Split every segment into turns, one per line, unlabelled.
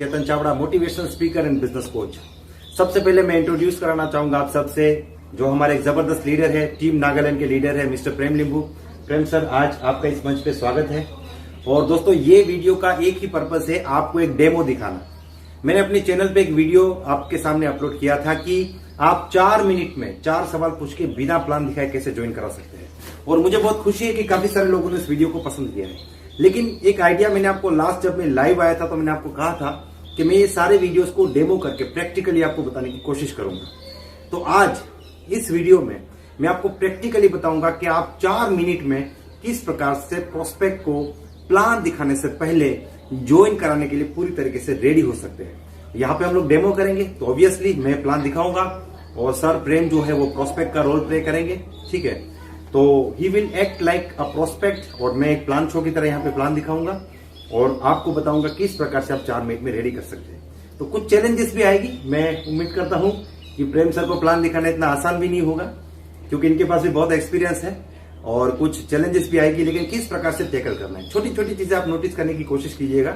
Chetan Chavda, motivational speaker and business coach. सबसे पहले मैं इंट्रोड्यूस कराना चाहूंगा आप सबसे जो हमारे एक जबरदस्त लीडर है, टीम नागालैंड के लीडर है, मिस्टर प्रेम लिंबू। प्रेम सर, आज आपका इस मंच पे स्वागत है। और दोस्तों, ये वीडियो का एक ही पर्पस है, आपको एक डेमो दिखाना। मैंने अपने चैनल पे एक वीडियो आपके सामने अपलोड किया था कि आप 4 मिनट में 4 सवाल पूछ के बिना प्लान दिखाए कैसे ज्वाइन करा सकते हैं। और मुझे बहुत खुशी है कि काफी सारे लोगों ने इस वीडियो को पसंद किया है। लेकिन एक आइडिया मैंने आपको लास्ट जब मैं लाइव आया था तो मैंने आपको कहा था कि मैं ये सारे वीडियोस को डेमो करके प्रैक्टिकली आपको बताने की कोशिश करूंगा। तो आज इस वीडियो में मैं आपको प्रैक्टिकली बताऊंगा कि आप 4 मिनट में किस प्रकार से प्रोस्पेक्ट को प्लान दिखाने से पहले ज्वाइन कराने के लिए पूरी तरीके से रेडी हो सकते हैं। यहाँ पे हम लोग डेमो करेंगे तो ऑब्वियसली मैं प्लान दिखाऊंगा और सर प्रेम जो है वो प्रोस्पेक्ट का रोल प्ले करेंगे। ठीक है, तो he will act like a prospect और मैं एक प्लान शो की तरह यहाँ पे प्लान दिखाऊंगा और आपको बताऊंगा किस प्रकार से आप 4 मिनट में रेडी कर सकते हैं। तो कुछ चैलेंजेस भी आएगी। मैं उम्मीद करता हूं कि प्रेम सर को प्लान दिखाना इतना आसान भी नहीं होगा क्योंकि इनके पास भी बहुत एक्सपीरियंस है और कुछ चैलेंजेस भी आएगी। लेकिन किस प्रकार से टैकल करना है, छोटी छोटी चीजें आप नोटिस करने की कोशिश कीजिएगा।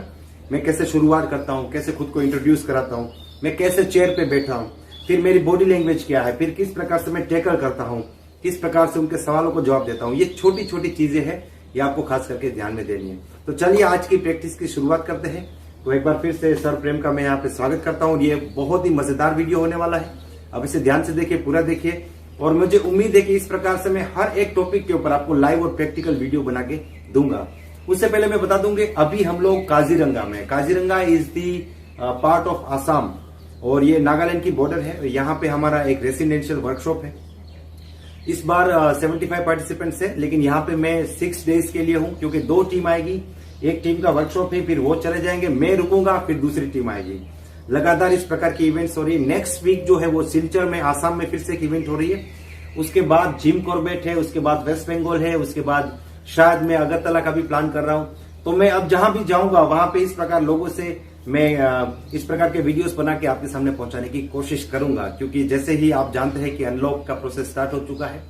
मैं कैसे शुरुआत करता हूं, कैसे खुद को इंट्रोड्यूस कराता हूं, मैं कैसे चेयर पे बैठा हूं, फिर मेरी बॉडी लैंग्वेज क्या है, फिर किस प्रकार से मैं टैकल करता हूं, किस प्रकार से उनके सवालों को जवाब देता हूं। ये छोटी छोटी चीजें हैं, ये आपको खास करके ध्यान में देनी है। तो चलिए आज की प्रैक्टिस की शुरुआत करते हैं। तो एक बार फिर से सर प्रेम का मैं यहाँ पे स्वागत करता हूँ। ये बहुत ही मजेदार वीडियो होने वाला है, अब इसे ध्यान से देखिए, पूरा देखिए। और मुझे उम्मीद है कि इस प्रकार से मैं हर एक टॉपिक के ऊपर आपको लाइव और प्रैक्टिकल वीडियो बना के दूंगा। उससे पहले मैं बता दूंगी, अभी हम लोग काजीरंगा में, Kaziranga is the part of Assam और ये नागालैंड की बॉर्डर है। यहाँ पे हमारा एक रेसिडेंशियल वर्कशॉप है। इस बार 75 पार्टिसिपेंट्स है, लेकिन यहाँ पे मैं 6 डेज के लिए हूँ क्योंकि 2 टीम आएगी। एक टीम का वर्कशॉप है, फिर वो चले जाएंगे, मैं रुकूंगा, फिर दूसरी टीम आएगी। लगातार इस प्रकार की इवेंट्स हो रही है। नेक्स्ट वीक जो है वो सिलचर में, आसाम में फिर से एक इवेंट हो रही है। उसके बाद जिम कॉर्बेट है, उसके बाद वेस्ट बंगाल है, उसके बाद शायद मैं अगरतला का भी प्लान कर रहा हूं। तो मैं अब जहां भी जाऊंगा वहां पे इस प्रकार लोगों से मैं इस प्रकार के वीडियोस बना के आपके सामने पहुंचाने की कोशिश करूंगा। क्योंकि जैसे ही आप जानते हैं कि अनलॉक का प्रोसेस स्टार्ट हो चुका है,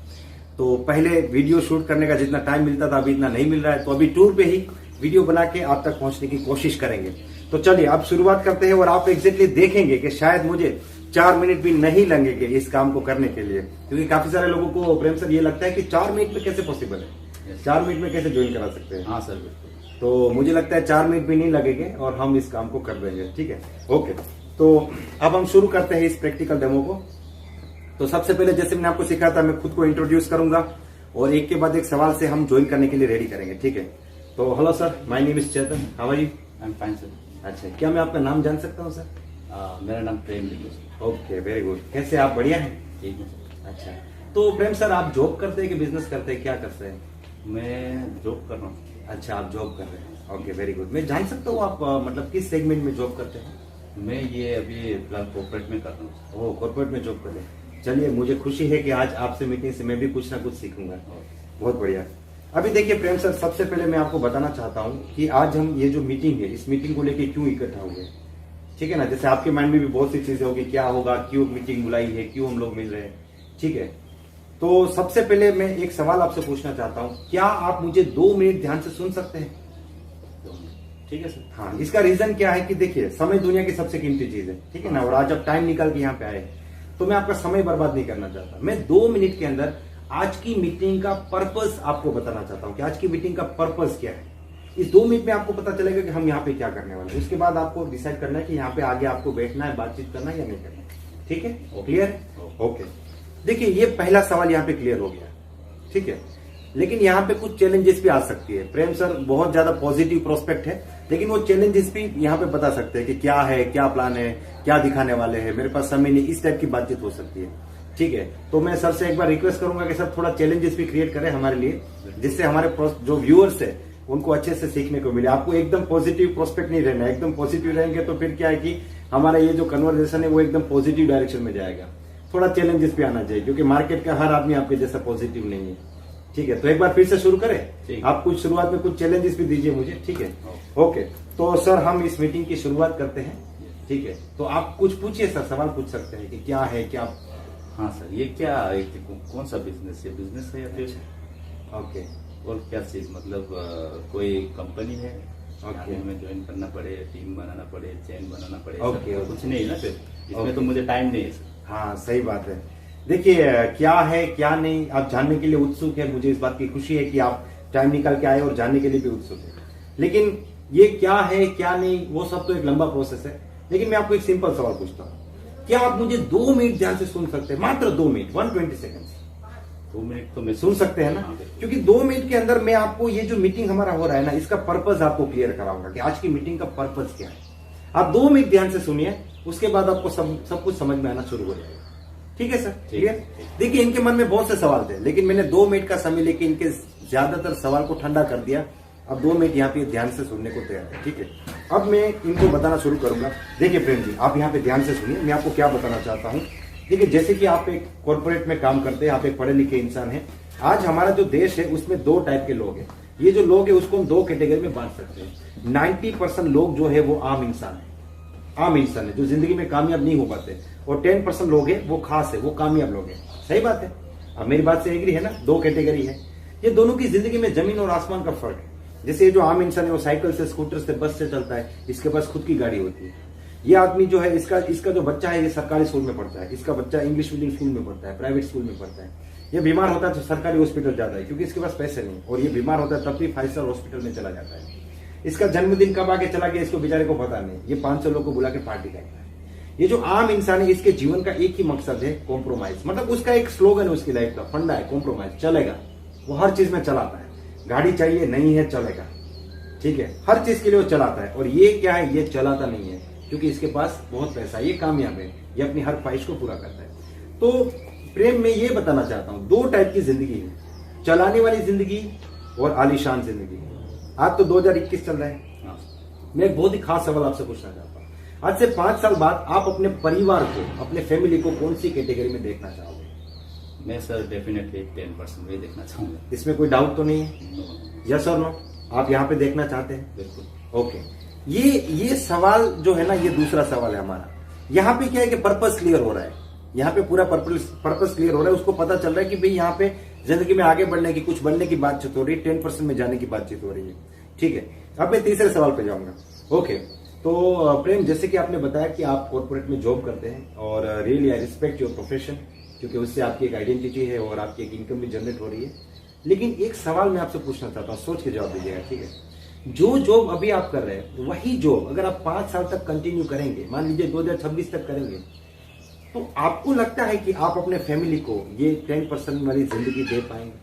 तो पहले वीडियो शूट करने का जितना टाइम मिलता था अभी इतना नहीं मिल रहा है। तो अभी टूर पे ही वीडियो बना के आप तक पहुंचने की कोशिश करेंगे। तो चलिए आप शुरुआत करते हैं और आप एग्जैक्टली देखेंगे कि शायद मुझे 4 मिनट भी नहीं लगेंगे इस काम को करने के लिए। क्योंकि काफी सारे लोगों को प्रेम सर ये लगता है कि 4 मिनट में कैसे पॉसिबल है, 4 मिनट में कैसे ज्वाइन करा सकते हैं।
हाँ सर, बिल्कुल।
तो मुझे लगता है 4 मिनट भी नहीं लगेंगे और हम इस काम को कर देंगे। ठीक है, ओके। तो अब हम शुरू करते हैं इस प्रैक्टिकल डेमो को। तो सबसे पहले जैसे मैंने आपको सिखाया था, मैं खुद को इंट्रोड्यूस करूंगा और एक के बाद एक सवाल से हम ज्वाइन करने के लिए रेडी करेंगे। ठीक है, तो hello sir, my name is Chetan, how are you?
I am fine sir.
अच्छा, क्या मैं आपका नाम जान सकता हूँ सर?
मेरा नाम प्रेम लिंबू।
Okay, very good. कैसे आप, बढ़िया हैं?
ठीक है सर।
अच्छा, तो प्रेम सर आप जॉब करते हैं कि बिजनेस करते हैं, क्या करते हैं?
मैं जॉब कर रहा हूँ।
अच्छा, आप जॉब कर रहे हैं। Okay, very good. मैं जान सकता हूँ आप मतलब किस सेगमेंट में जॉब करते हैं?
मैं ये अभी फिलहाल कॉर्पोरेट में कर रहा हूँ।
ओह, कॉर्पोरेट में जॉब कर रहे हैं। चलिए, मुझे खुशी है कि आज आपसे मीटिंग से मैं भी कुछ ना कुछ सीखूंगा। बहुत बढ़िया। अभी देखिए प्रेम सर, सबसे पहले मैं आपको बताना चाहता हूँ कि आज हम ये जो मीटिंग है, इस मीटिंग को लेके क्यों इकट्ठा हुए। ठीक है ना, जैसे आपके माइंड में भी बहुत सी चीजें होगी, क्या होगा, क्यों मीटिंग बुलाई है, क्यों हम लोग मिल रहे हैं। ठीक है, तो सबसे पहले मैं एक सवाल आपसे पूछना चाहता हूँ, क्या आप मुझे 2 मिनट ध्यान से सुन सकते हैं?
ठीक है सर।
हाँ, इसका रीजन क्या है कि देखिए, समय दुनिया की सबसे कीमती चीज है। ठीक है ना, और आज जब टाइम निकाल के यहाँ पे आए तो मैं आपका समय बर्बाद नहीं करना चाहता। मैं 2 मिनट के अंदर आज की मीटिंग का पर्पस आपको बताना चाहता हूँ कि आज की मीटिंग का पर्पस क्या है। इस 2 मिनट में आपको पता चलेगा कि हम यहाँ पे क्या करने वाले हैं। उसके बाद आपको डिसाइड करना है कि यहाँ पे आगे आपको बैठना है, बातचीत करना है या नहीं करना है। ठीक है, क्लियर है? ओके, देखिए ये पहला सवाल यहाँ पे क्लियर हो गया। ठीक है, लेकिन यहाँ पे कुछ चैलेंजेस भी आ सकती है। प्रेम सर बहुत ज्यादा पॉजिटिव प्रोस्पेक्ट है, लेकिन वो चैलेंजेस भी यहाँ पे बता सकते हैं कि क्या है, क्या प्लान है, क्या दिखाने वाले हैं, मेरे पास समय नहीं, इस टाइप की बातचीत हो सकती है। ठीक है, तो मैं सर से एक बार रिक्वेस्ट करूंगा कि सर थोड़ा चैलेंजेस भी क्रिएट करें हमारे लिए, जिससे हमारे जो व्यूअर्स है उनको अच्छे से सीखने को मिले। आपको एकदम पॉजिटिव प्रोस्पेक्ट नहीं रहना है। एकदम पॉजिटिव रहेंगे तो फिर क्या है कि हमारा ये जो कन्वर्सेशन है वो एकदम पॉजिटिव डायरेक्शन में जाएगा। थोड़ा चैलेंजेस भी आना चाहिए क्योंकि मार्केट का हर आदमी आपके जैसा पॉजिटिव नहीं है। ठीक है, तो एक बार फिर से शुरू करें। आप कुछ शुरुआत में कुछ चैलेंजेस भी दीजिए मुझे। ठीक है, ओके। तो सर हम इस मीटिंग की शुरुआत करते हैं। ठीक है, तो आप कुछ पूछिए सर, सवाल पूछ सकते हैं कि क्या है, क्या।
हाँ सर, ये क्या, कौन सा बिजनेस है? बिजनेस है या फिर
ओके,
और क्या चीज, मतलब कोई कंपनी है?
ओके।
आर्मी में ज्वाइन करना पड़े, टीम बनाना पड़े, चैन बनाना पड़े,
ओके,
सब
ओके।
कुछ नहीं है ना फिर इसमें
ओके।
तो मुझे टाइम नहीं है सर।
हाँ सही बात है। देखिए क्या है क्या नहीं आप जानने के लिए उत्सुक है, मुझे इस बात की खुशी है कि आप टाइम निकाल के आए और जानने के लिए भी उत्सुक है। लेकिन ये क्या है क्या नहीं वो सब तो एक लंबा प्रोसेस है। लेकिन मैं आपको एक सिंपल सवाल पूछता हूँ, क्या आप मुझे 2 मिनट ध्यान से सुन सकते हैं? मात्र 2 मिनट, 120 सेकेंड
2 मिनट तो मैं
सुन सकते हैं ना?
हाँ, बिल्कुल।
क्योंकि 2 मिनट के अंदर मैं आपको ये जो मीटिंग हमारा हो रहा है ना, इसका पर्पज आपको क्लियर कराऊंगा कि आज की मीटिंग का पर्पज क्या है। आप 2 मिनट ध्यान से सुनिए, उसके बाद आपको सब कुछ समझ में आना शुरू हो जाएगा। ठीक है सर?
ठीक है।
क्लियर? देखिए इनके मन में बहुत से सवाल थे, लेकिन मैंने 2 मिनट का समय लेके इनके ज्यादातर सवाल को ठंडा कर दिया। अब 2 मिनट यहाँ पे ध्यान से सुनने को तैयार है। ठीक है, अब मैं इनको बताना शुरू करूंगा। देखिए प्रेम जी, आप यहाँ पे ध्यान से सुनिए, मैं आपको क्या बताना चाहता हूँ। देखिए जैसे कि आप एक कॉर्पोरेट में काम करते हैं, आप एक पढ़े लिखे इंसान हैं। आज हमारा जो देश है उसमें 2 टाइप के लोग हैं। ये जो लोग हैं उसको हम 2 कैटेगरी में बांट सकते हैं। 90% लोग जो है वो आम इंसान है, आम इंसान है जो जिंदगी में कामयाब नहीं हो पाते, और 10% लोग हैं वो खास है, वो कामयाब लोग हैं। सही बात है? अब मेरी बात से एग्री है ना? 2 कैटेगरी है। ये दोनों की जिंदगी में जमीन और आसमान का फर्क है। जैसे ये जो आम इंसान है वो साइकिल से, स्कूटर से, बस से चलता है, इसके पास खुद की गाड़ी होती है। ये आदमी जो है इसका जो बच्चा है ये सरकारी स्कूल में पढ़ता है, इसका बच्चा इंग्लिश मीडियम स्कूल में पढ़ता है, प्राइवेट स्कूल में पढ़ता है। ये बीमार होता है तो सरकारी हॉस्पिटल जाता है क्योंकि इसके पास पैसे नहीं, और ये बीमार होता है तब भी 5 स्टार हॉस्पिटल में चला जाता है। इसका जन्मदिन कब आके चला गया इसको बेचारे को पता नहीं, ये 500 लोगों को बुला के पार्टी करता है। ये जो आम इंसान है इसके जीवन का एक ही मकसद है, कॉम्प्रोमाइज। मतलब उसका एक स्लोगन है उसकी लाइफ का, फंडा है कॉम्प्रोमाइज। चलेगा, वो हर चीज में चलाता है। गाड़ी चाहिए नहीं है, चलेगा। ठीक है, हर चीज के लिए वो चलाता है। और ये क्या है, ये चलाता नहीं है क्योंकि इसके पास बहुत पैसा है, ये कामयाब है, ये अपनी हर ख्वाहिश को पूरा करता है। तो प्रेम में ये बताना चाहता हूं, 2 टाइप की जिंदगी है, चलाने वाली जिंदगी और आलीशान जिंदगी। आज तो 2021 चल रहा है।
हाँ।
मैं एक बहुत ही खास सवाल आपसे पूछना चाहता हूँ। आज से 5 साल बाद आप अपने परिवार को, अपने फैमिली को कौन सी कैटेगरी में देखना चाहोगे?
मैं सर डेफिनेटली 10% में देखना चाहूंगा।
इसमें कोई डाउट तो नहीं है?
No,
यस और नो? आप यहाँ पे देखना चाहते हैं?
बिल्कुल।
ओके। ये सवाल जो है ना, ये दूसरा सवाल है हमारा। यहाँ पे क्या है कि पर्पस क्लियर हो रहा है, यहाँ पे पूरा पर्पस क्लियर हो रहा है। उसको पता चल रहा है कि भाई यहाँ पे जिंदगी में आगे बढ़ने की, कुछ बनने की बातचीत हो रही है, 10% में जाने की बातचीत हो रही है। ठीक है, अब मैं तीसरे सवाल पे जाऊंगा। ओके, तो प्रेम, जैसे कि आपने बताया कि आप कॉर्पोरेट में जॉब करते हैं और really I respect your profession, क्योंकि उससे आपकी एक आइडेंटिटी है और आपकी एक इनकम भी जनरेट हो रही है। लेकिन एक सवाल मैं आपसे पूछना चाहता हूँ, सोच के जवाब दीजिएगा। ठीक है, जो जॉब अभी आप कर रहे हैं वही जॉब अगर आप 5 साल तक कंटिन्यू करेंगे, मान लीजिए 2026 तक करेंगे, तो आपको लगता है कि आप अपने फैमिली को ये 10% वाली जिंदगी दे पाएंगे?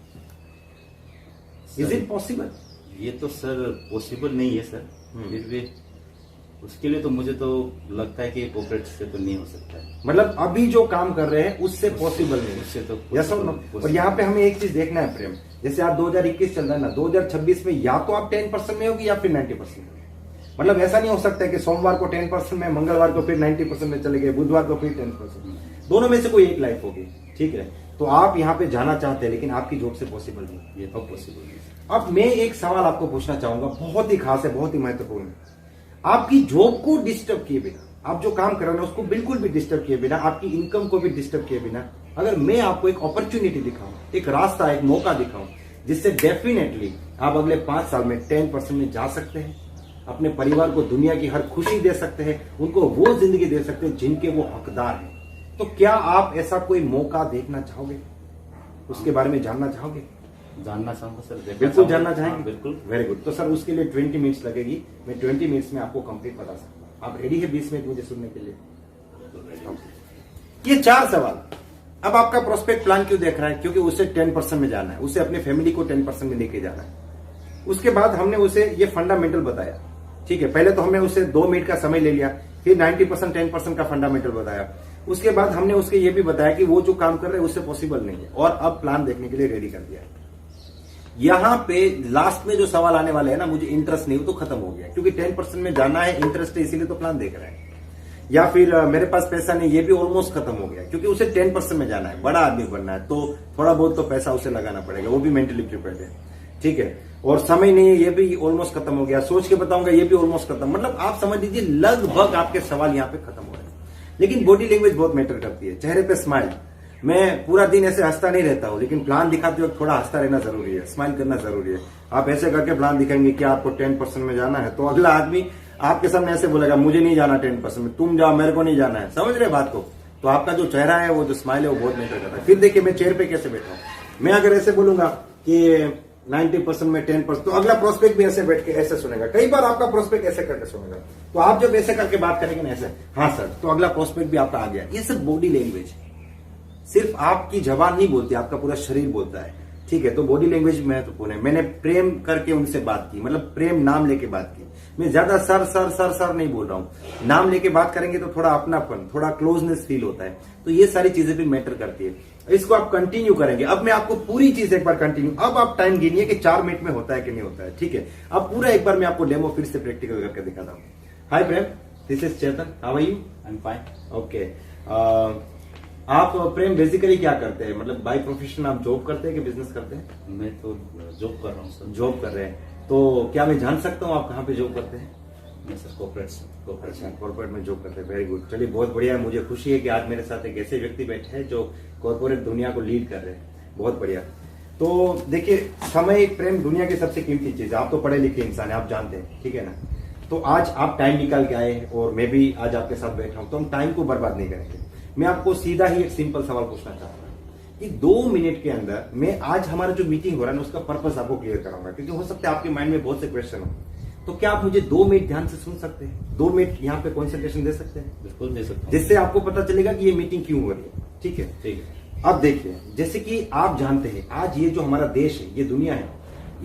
Is it possible?
ये तो सर पॉसिबल नहीं है सर। फिर भी उसके लिए तो मुझे तो लगता है कि कॉर्पोरेट से तो नहीं हो सकता है।
मतलब अभी जो काम कर रहे हैं उससे पॉसिबल नहीं,
उससे तो
यस और नो? और यहाँ पे हमें एक चीज देखना है प्रेम, जैसे आप 2021 चल रहा है ना, 2026 में या तो आप 10% में होगी या फिर 90% में। मतलब ऐसा नहीं हो सकता है कि सोमवार को 10% में, मंगलवार को फिर 90% में चले गए, बुधवार को फिर 10%। दोनों में से कोई एक लाइफ होगी। ठीक है, तो आप यहाँ पे जाना चाहते हैं लेकिन आपकी जॉब से पॉसिबल नहीं।
ये तो पॉसिबल नहीं।
अब मैं एक सवाल आपको पूछना चाहूंगा, बहुत ही खास है, बहुत ही महत्वपूर्ण है। आपकी जॉब को डिस्टर्ब किए बिना, आप जो काम कर रहे हैं उसको बिल्कुल भी डिस्टर्ब किए बिना, आपकी इनकम को भी डिस्टर्ब किए बिना, अगर मैं आपको एक अपॉर्चुनिटी दिखाऊं, एक रास्ता, एक मौका दिखाऊं, जिससे डेफिनेटली आप अगले 5 साल में 10% में जा सकते हैं, अपने परिवार को दुनिया की हर खुशी दे सकते हैं, उनको वो जिंदगी दे सकते हैं जिनके वो हकदार हैं, तो क्या आप ऐसा कोई मौका देखना चाहोगे? उसके बारे में जानना चाहोगे?
जानना चाहूंगा सर।
बिल्कुल जानना चाहेंगे?
हाँ, बिल्कुल।
Very good. तो सर उसके लिए 20 मिनट्स लगेगी, मैं 20 मिनट्स में आपको कंप्लीट बता सकता हूँ। आप रेडी है 20 मिनट मुझे सुनने के लिए? ये 4 सवाल। अब आपका प्रोस्पेक्ट प्लान क्यों देख रहा है? क्योंकि उसे 10% में जाना है, उसे अपने फैमिली को 10% में लेके जाना है। उसके बाद हमने उसे ये फंडामेंटल बताया। ठीक है, पहले तो हमने उसे 2 मिनट का समय ले लिया, फिर 90% 10% का फंडामेंटल बताया। उसके बाद हमने उसके ये भी बताया कि वो जो काम कर रहे हैं उससे पॉसिबल नहीं है, और अब प्लान देखने के लिए रेडी कर दिया है। यहां पे लास्ट में जो सवाल आने वाले हैं ना, मुझे इंटरेस्ट नहीं हो तो खत्म हो गया, क्योंकि 10% में जाना है, इंटरेस्ट है इसीलिए तो प्लान देख रहे हैं। या फिर मेरे पास पैसा नहीं, ये भी ऑलमोस्ट खत्म हो गया, क्योंकि उसे 10% में जाना है, बड़ा आदमी बनना है, तो थोड़ा बहुत तो पैसा उसे लगाना पड़ेगा, वो भी मेंटली प्रिपेयर्ड है। ठीक है, और समय नहीं है, ये भी ऑलमोस्ट खत्म हो गया। सोच के बताऊंगा, ये भी ऑलमोस्ट खत्म। मतलब आप समझ लीजिए लगभग आपके सवाल यहाँ पे खत्म हो रहे हैं। लेकिन बॉडी लैंग्वेज बहुत मैटर करती है, चेहरे पे स्माइल, मैं पूरा दिन ऐसे हंसता नहीं रहता हूँ, लेकिन प्लान दिखाते वक्त थोड़ा हंसता रहना जरूरी है, स्माइल करना जरूरी है। आप ऐसे करके प्लान दिखाएंगे कि आपको 10% में जाना है, तो अगला आदमी आपके सामने ऐसे बोलेगा मुझे नहीं जाना 10% में, तुम जाओ, मेरे को नहीं जाना है। समझ रहे बात को? तो आपका जो चेहरा है, वो जो स्माइल है, वो बहुत मैटर करता है। फिर देखिए मैं चेयर पे कैसे बैठा हूँ। मैं अगर ऐसे बोलूंगा कि 90% में 10%, तो अगला प्रोस्पेक्ट भी ऐसे बैठ के ऐसे सुनेगा। कई बार आपका प्रोस्पेक्ट ऐसे करके सुनेगा, तो आप जब ऐसे करके बात करेंगे ना ऐसे, हाँ सर, तो अगला प्रोस्पेक्ट भी आपका आ गया। ये सब बॉडी लैंग्वेज है, सिर्फ आपकी जबान नहीं बोलती, आपका पूरा शरीर बोलता है। ठीक है, तो बॉडी लैंग्वेज महत्वपूर्ण है। मैंने प्रेम करके उनसे बात की, मतलब प्रेम नाम लेके बात की। मैं ज्यादा सर सर सर सर नहीं बोल रहा हूं। नाम लेके बात करेंगे तो थोड़ा अपनापन, थोड़ा क्लोजनेस फील होता है। तो ये सारी चीजें भी मैटर करती है। इसको आप कंटिन्यू करेंगे। अब मैं आपको पूरी चीज एक बार कंटिन्यू, अब आप टाइम गिनिए कि 4 मिनट में होता है कि नहीं होता है। ठीक है, अब पूरा एक बार मैं आपको डेमो फिर से प्रैक्टिकल करके दिखाता हूँ। Hi Prem, this is Chetan, how are you?
I am fine.
Okay, आप प्रेम बेसिकली क्या करते हैं? मतलब बाय प्रोफेशन आप जॉब करते हैं कि बिजनेस करते हैं?
मैं तो जॉब कर रहा हूँ सर।
जॉब कर रहे हैं, तो क्या मैं जान सकता हूँ आप कहाँ पे जॉब करते हैं?
मैं सर कॉर्पोरेट
अच्छा, कॉर्पोरेट में जॉब करते हैं, वेरी गुड। चलिए बहुत बढ़िया है, मुझे खुशी है कि आज मेरे साथ एक ऐसे व्यक्ति बैठे हैं जो कॉर्पोरेट दुनिया को लीड कर रहे हैं। बहुत बढ़िया। तो देखिए, समय प्रेम दुनिया की सबसे कीमती चीज है। आप तो पढ़े लिखे इंसान है, आप जानते हैं, ठीक है ना? तो आज आप टाइम निकाल के आए और मैं भी आज आपके साथ बैठा हूं, तो हम टाइम को बर्बाद नहीं करेंगे। मैं आपको सीधा ही एक सिंपल सवाल पूछना चाहूंगा कि 2 मिनट के अंदर मैं आज हमारा जो मीटिंग हो रहा है ना, उसका पर्पस आपको क्लियर कराऊंगा, क्योंकि हो सकता है आपके माइंड में बहुत से क्वेश्चन हो। तो क्या आप मुझे 2 मिनट ध्यान से सुन सकते हैं? 2 मिनट यहाँ पे कॉन्सेंट्रेशन दे सकते हैं?
बिल्कुल दे सकता हूँ,
जिससे आपको पता चलेगा कि ये मीटिंग क्यों हो रही है। ठीक है,
ठीक है।
अब देखिए, जैसे कि आप जानते हैं आज ये जो हमारा देश है, ये दुनिया है,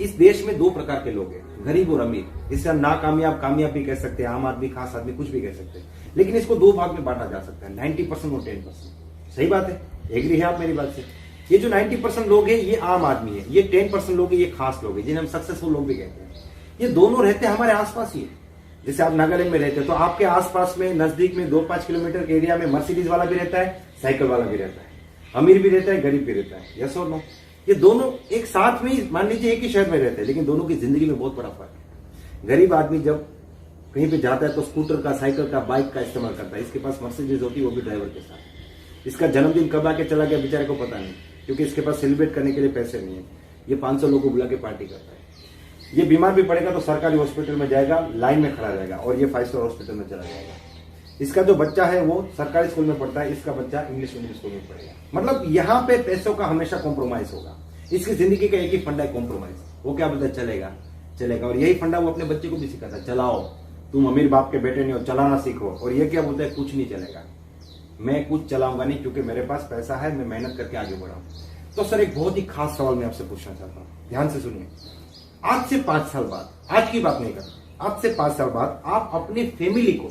इस देश में 2 प्रकार के लोग हैं, गरीब और अमीर। इससे हम नाकामयाब कामयाब भी कह सकते हैं, आम आदमी खास आदमी कुछ भी कह सकते हैं, लेकिन इसको 2 भाग में बांटा जा सकता है, 90% और 10%। सही बात है, एग्री है आप मेरी बात से? ये जो 90% लोग हैं ये आम आदमी है, ये 10% लोग हैं ये खास लोग हैं, जिन्हें हम सक्सेसफुल लोग भी कहते हैं। ये दोनों रहते हैं हमारे आसपास ही। जैसे आप नागालैंड में रहते हैं तो आपके आसपास में नजदीक में 2-5 किलोमीटर के एरिया में मर्सिडीज वाला भी रहता है, साइकिल वाला भी रहता है, अमीर भी रहता है, गरीब भी रहता है। यस और नो? ये दोनों एक साथ में ही, मान लीजिए एक ही शहर में रहते हैं, लेकिन दोनों की जिंदगी में बहुत बड़ा फर्क है। गरीब आदमी जब कहीं पे जाता है तो स्कूटर का, साइकिल का, बाइक का इस्तेमाल करता है। इसके पास मर्सिडीज होती है, वो भी ड्राइवर के साथ। इसका जन्मदिन कब आके चला गया बेचारे को पता नहीं, क्योंकि इसके पास सेलिब्रेट करने के लिए पैसे नहीं है। ये 500 लोगों को बुला के पार्टी करता है। ये बीमार भी पड़ेगा तो सरकारी हॉस्पिटल में जाएगा, लाइन में खड़ा रहेगा, और ये 5 स्टार हॉस्पिटल में चला जाएगा। इसका जो बच्चा है वो सरकारी स्कूल में पढ़ता है, इसका बच्चा इंग्लिश मीडियम स्कूल में पढ़ेगा। मतलब यहाँ पे पैसों का हमेशा कॉम्प्रोमाइज होगा। इसकी जिंदगी का एक ही फंडा है, कॉम्प्रोमाइज। वो क्या बोलता है? चलेगा चलेगा। और यही फंडा वो अपने बच्चे को भी सिखाता है, चलाओ, तुम अमीर बाप के बेटे नहीं हो, चलाना सीखो। और ये क्या बोलता है? कुछ नहीं चलेगा, मैं कुछ चलाऊंगा नहीं, क्योंकि मेरे पास पैसा है, मैं मेहनत करके आगे बढ़ाऊं। तो सर एक बहुत ही खास सवाल मैं आपसे पूछना चाहता हूँ, ध्यान से सुनिए। आज से 5 साल बाद, आज की बात नहीं कर, आज से 5 साल बाद आप अपनी फैमिली को,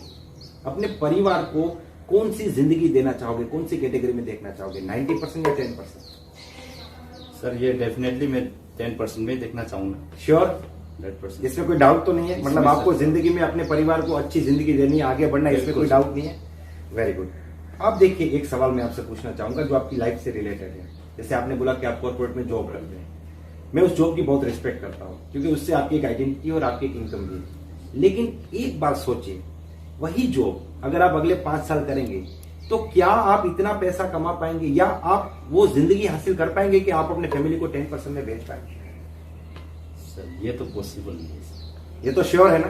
अपने परिवार को कौन सी जिंदगी देना चाहोगे? कौन सी कैटेगरी में देखना चाहोगे, 90% या 10%?
सर ये डेफिनेटली मैं 10% में देखना चाहूंगा।
श्योर?
100%।
इसमें कोई डाउट तो नहीं है? मतलब
इसमें
आपको
सर,
जिंदगी में अपने परिवार को अच्छी जिंदगी देनी है, आगे बढ़ना है, इसमें कोई डाउट नहीं है? Very good. अब देखिए, एक सवाल मैं आपसे पूछना चाहूंगा जो आपकी लाइफ से रिलेटेड है। जैसे आपने बोला कि आप कॉर्पोरेट में जॉब करते हैं, मैं उस जॉब की बहुत रिस्पेक्ट करता हूं, क्योंकि उससे आपकी एक आइडेंटिटी और आपकी एक इनकम भी है। लेकिन एक बात सोचिए, वही जॉब अगर आप अगले 5 साल करेंगे तो क्या आप इतना पैसा कमा पाएंगे, या आप वो जिंदगी हासिल कर पाएंगे कि आप अपने फैमिली को 10% में बेच पाएंगे?
सर ये तो पॉसिबल नहीं है सर।
ये तो श्योर है ना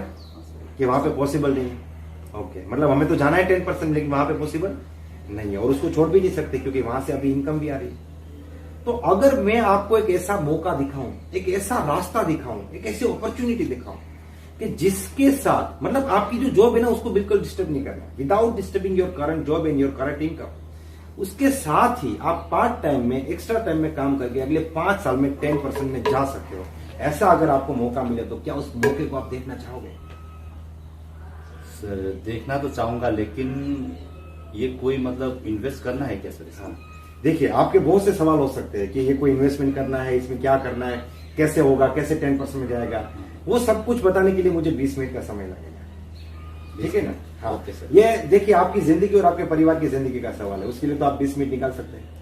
कि वहां पे पॉसिबल नहीं है? ओके, मतलब हमें तो जाना है 10%, लेकिन वहां पे पॉसिबल नहीं है, और उसको छोड़ भी नहीं सकते क्योंकि वहां से अभी इनकम भी आ रही है। तो अगर मैं आपको एक ऐसा मौका दिखाऊं, एक ऐसा रास्ता दिखाऊं, एक ऐसी अपॉर्चुनिटी दिखाऊं कि जिसके साथ, मतलब आपकी जो जॉब है ना उसको बिल्कुल डिस्टर्ब नहीं करना, without disturbing your current job and your current income, उसके साथ ही आप पार्ट टाइम में, एक्स्ट्रा टाइम में काम करके अगले 5 साल में 10% में जा सकते हो। ऐसा अगर आपको मौका मिले तो क्या उस मौके को आप देखना चाहोगे?
सर देखना तो चाहूंगा, लेकिन ये कोई मतलब इन्वेस्ट करना है क्या सर इसमें?
देखिए, आपके बहुत से सवाल हो सकते हैं कि ये कोई इन्वेस्टमेंट करना है, इसमें क्या करना है, कैसे होगा, कैसे 10% में जाएगा। वो सब कुछ बताने के लिए मुझे 20 मिनट का समय लगेगा, ठीक है ना? हाँ
ओके सर।
ये देखिए, आपकी जिंदगी और आपके परिवार की जिंदगी का सवाल है, उसके लिए तो आप 20 मिनट निकाल सकते हैं।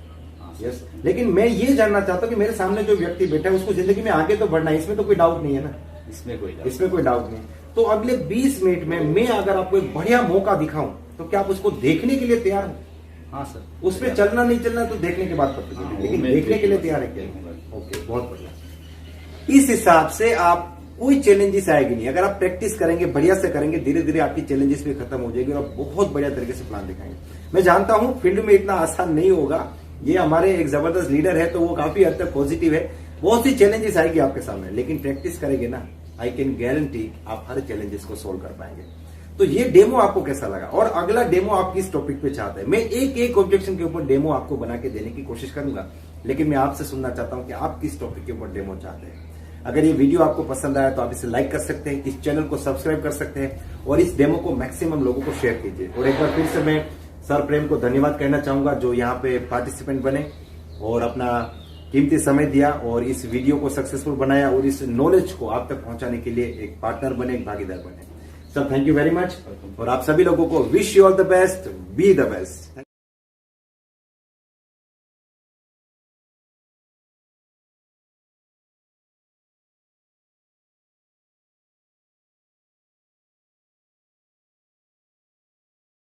यस, लेकिन मैं ये जानना चाहता हूँ कि मेरे सामने जो व्यक्ति बैठा है उसको जिंदगी में आगे तो बढ़ना है, इसमें तो कोई डाउट नहीं है ना?
इसमें कोई
डाउट नहीं। तो अगले 20 मिनट में मैं अगर आपको एक बढ़िया मौका दिखाऊं तो क्या आप उसको देखने के लिए तैयार हो?
हाँ सर,
उसमें चलना नहीं चलना तो देखने के बाद पता
हाँ,
चलेगा,
वो
लेकिन
मैं
देखने के लिए
देखूंगा,
तैयार है क्या?
देखूंगा।
ओके, बहुत बढ़िया। इस हिसाब से आप कोई चैलेंजेस आएगी नहीं। अगर आप प्रैक्टिस करेंगे, बढ़िया से करेंगे, धीरे धीरे आपकी चैलेंजेस भी खत्म हो जाएगी और आप बहुत बढ़िया तरीके से प्लान दिखाएंगे। मैं जानता हूं फील्ड में इतना आसान नहीं होगा। ये हमारे एक जबरदस्त लीडर है तो वो काफी हद तक पॉजिटिव है। बहुत सी चैलेंजेस आएगी आपके सामने, लेकिन प्रैक्टिस करेंगे ना, आई कैन गारंटी आप हर चैलेंजेस को सोल्व कर पाएंगे। तो ये डेमो आपको कैसा लगा और अगला डेमो आप किस टॉपिक पे चाहते हैं? मैं एक एक ऑब्जेक्शन के ऊपर डेमो आपको बना के देने की कोशिश करूंगा, लेकिन मैं आपसे सुनना चाहता हूं कि आप किस टॉपिक के ऊपर डेमो चाहते हैं। अगर ये वीडियो आपको पसंद आया तो आप इसे लाइक कर सकते हैं, इस चैनल को सब्सक्राइब कर सकते हैं और इस डेमो को मैक्सिमम लोगों को शेयर कीजिए। और एक बार फिर से मैं सर प्रेम को धन्यवाद कहना चाहूंगा जो यहाँ पे पार्टिसिपेंट बने और अपना कीमती समय दिया और इस वीडियो को सक्सेसफुल बनाया और इस नॉलेज को आप तक पहुंचाने के लिए एक पार्टनर बने, एक भागीदार बने। Sir thank you very much और आप सभी लोगों को wish you all the best, be the best.